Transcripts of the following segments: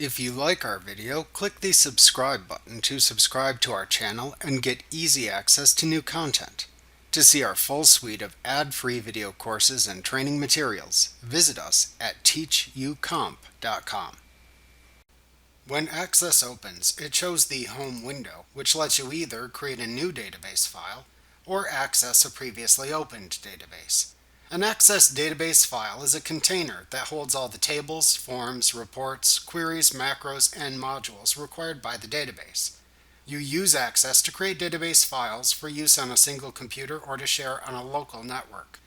If you like our video, click the subscribe button to subscribe to our channel and get easy access to new content. To see our full suite of ad-free video courses and training materials, visit us at teachucomp.com. When Access opens, it shows the Home window, which lets you either create a new database file or access a previously opened database. An Access database file is a container that holds all the tables, forms, reports, queries, macros, and modules required by the database. You use Access to create database files for use on a single computer or to share on a local network.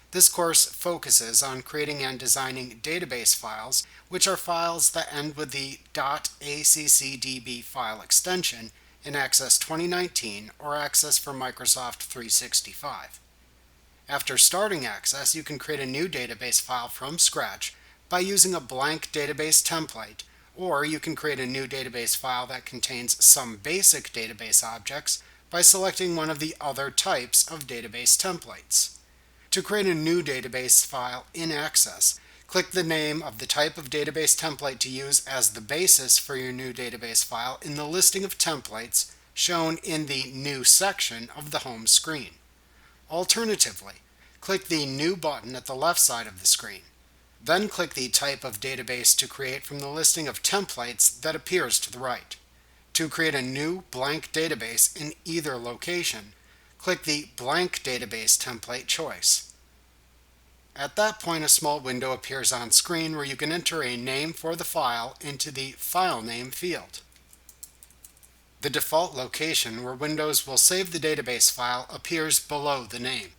This course focuses on creating and designing database files, which are files that end with the .accdb file extension in Access 2019 or Access for Microsoft 365. After starting Access, you can create a new database file from scratch by using a blank database template, or you can create a new database file that contains some basic database objects by selecting one of the other types of database templates. To create a new database file in Access, click the name of the type of database template to use as the basis for your new database file in the listing of templates shown in the New section of the home screen. Alternatively, click the New button at the left side of the screen. Then click the type of database to create from the listing of templates that appears to the right. To create a new blank database in either location, click the Blank Database Template choice. At that point, a small window appears on screen where you can enter a name for the file into the File Name field. The default location where Windows will save the database file appears below the name.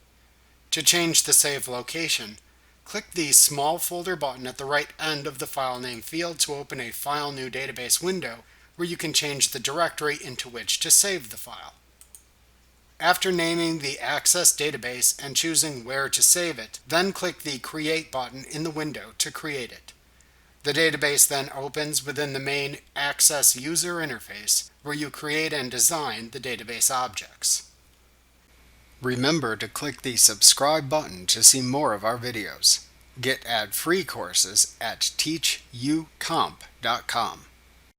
To change the save location, click the Small Folder button at the right end of the File Name field to open a File New Database window where you can change the directory into which to save the file. After naming the Access database and choosing where to save it, then click the Create button in the window to create it. The database then opens within the main Access user interface, where you create and design the database objects. Remember to click the subscribe button to see more of our videos. Get ad-free courses at teachucomp.com.